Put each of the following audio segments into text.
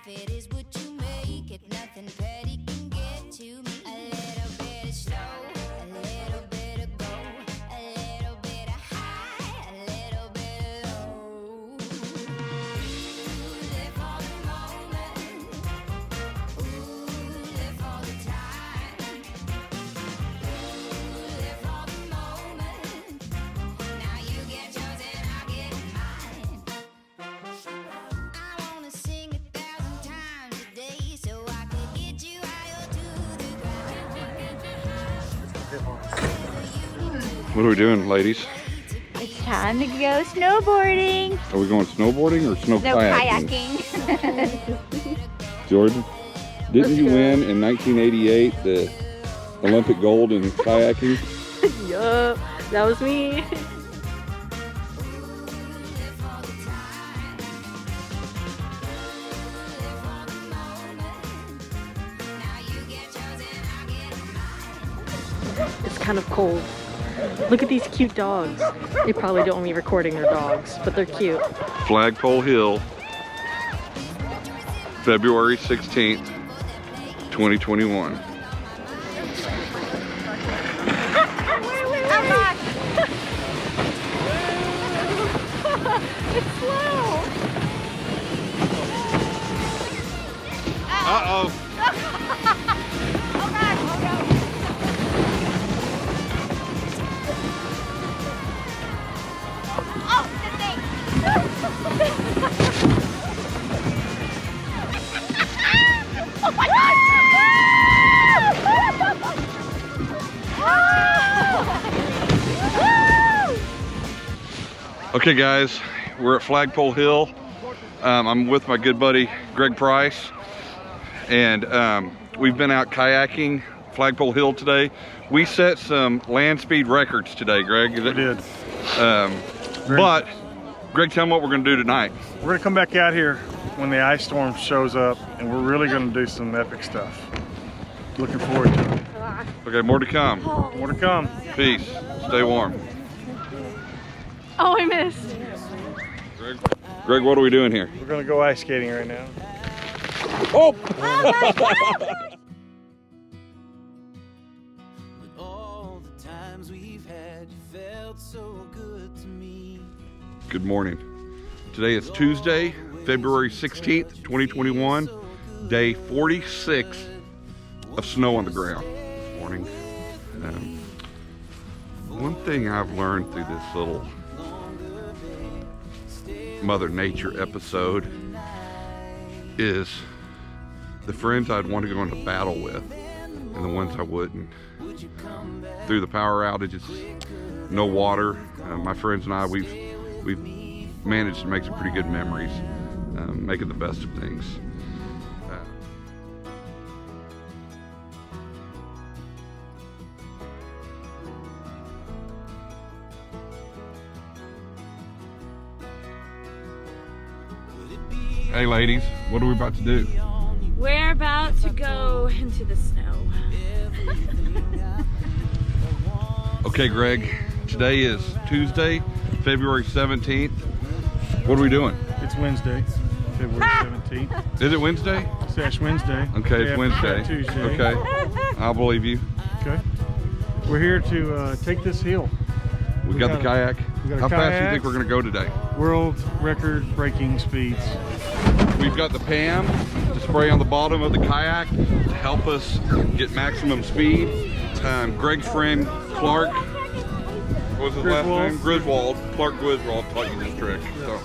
it is what you make it. Nothing petty can get to me. A little bit of slow, a little bit of go, a little bit of high, a little bit of low. Live for the moment. Live for the time. Live for the moment. Now you get yours and I'll get mine. I wanna sing 1,000 times a day so I could get you higher to the ground. What are we doing, ladies? It's time to go snowboarding. Are we going snowboarding or snow kayaking? Kayaking. Jordan, didn't you win in 1988 the Olympic gold in kayaking? Yup, that was me. It's kind of cold. Look at these cute dogs. They probably don't want me recording their dogs, but they're cute. Flagpole Hill, February 16th, 2021. It's slow. Uh-oh. Oh my God! Okay guys, we're at Flagpole Hill. I'm with my good buddy Greg Price, and we've been out kayaking Flagpole Hill today. We set some land speed records today, Greg. We did. But Greg, tell them what we're going to do tonight. We're gonna come back out here when the ice storm shows up, and we're really gonna do some epic stuff. Looking forward to it. Okay, more to come. More to come. Peace. Stay warm. Oh, I missed. Greg, what are we doing here? We're gonna go ice skating right now. Oh! Good morning. Today is Tuesday, February 16th, 2021, day 46 of snow on the ground this morning. One thing I've learned through this little Mother Nature episode is the friends I'd want to go into battle with and the ones I wouldn't. Through the power outages, no water, my friends and I, we've managed to make some pretty good memories, making the best of things. Hey ladies, what are we about to do? We're about to go into the snow. Okay Greg, today is Tuesday, February 17th. What are we doing? It's Wednesday, February 17th. Is it Wednesday? It's Ash Wednesday. Okay, it's Day after Wednesday. Tuesday. Okay, I'll believe you. Okay. We're here to take this hill. We got the kayak. we got a How fast do you kayak. think we're gonna go today? World record breaking speeds. We've got the PAM to spray on the bottom of the kayak to help us get maximum speed. Greg's friend Clark, what was his last name? Griswold. Clark Griswold taught you this trick. So.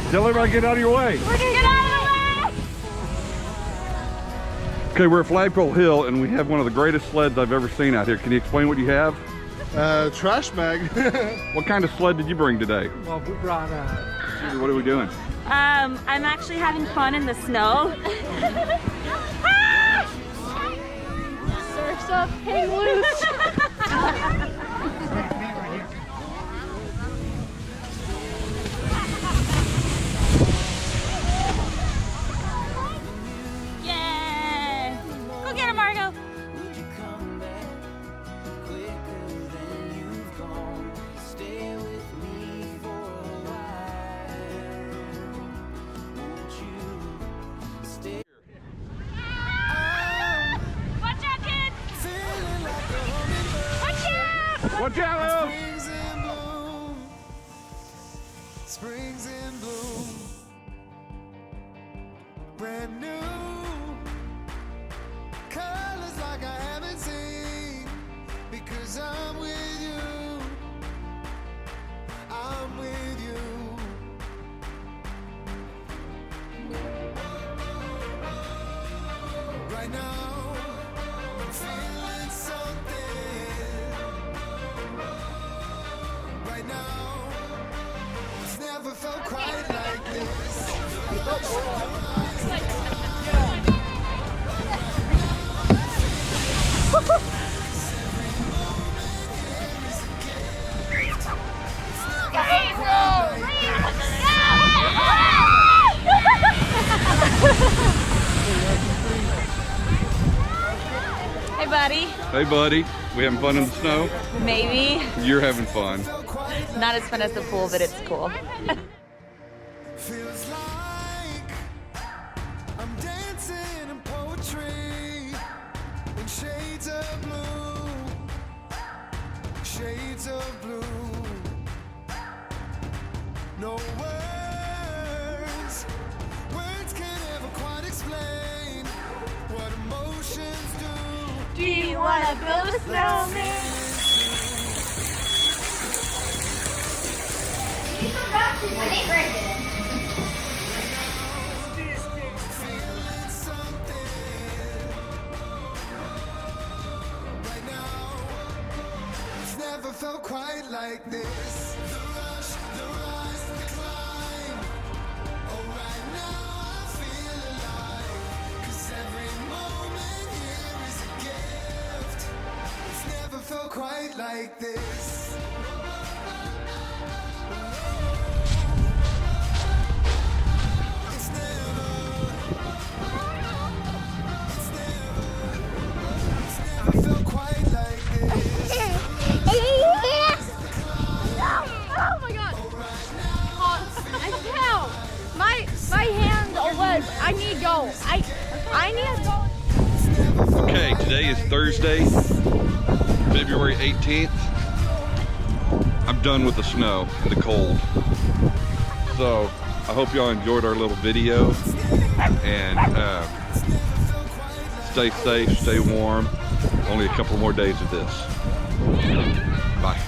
Tell everybody get out of your way. Get out of the way! Okay, we're at Flagpole Hill and we have one of the greatest sleds I've ever seen out here. Can you explain what you have? Trash bag. What kind of sled did you bring today? Well, we brought What are we doing? I'm actually having fun in the snow. Surf's up, hang loose. Watch out, Springs in bloom. Springs in bloom. Brand new. Colors like I haven't seen. Because I'm with you. I'm with you. Right now, I'm feeling something. Right now, it's never felt quite like this. Hey, buddy. Hey, buddy. We having fun in the snow? Maybe. You're having fun. Not as fun as the pool, but it's cool. Feels like I'm dancing in poetry in shades of blue, shades of blue. No words, words can't ever quite explain what emotions do. Do you want to build a snowman? Feeling something right now. It's never felt quite like this. The rush, the rise, the climb. Oh, right now I feel alive. 'Cause every moment here is a gift. It's never felt quite like this. It's never felt quite like this. Oh my god! I fell. My hand was. I need go. I need to go. Okay, today is Thursday, February 18th. I'm done with the snow and the cold. So I hope y'all enjoyed our little video, and stay safe, stay warm. Only a couple more days of this. Bye.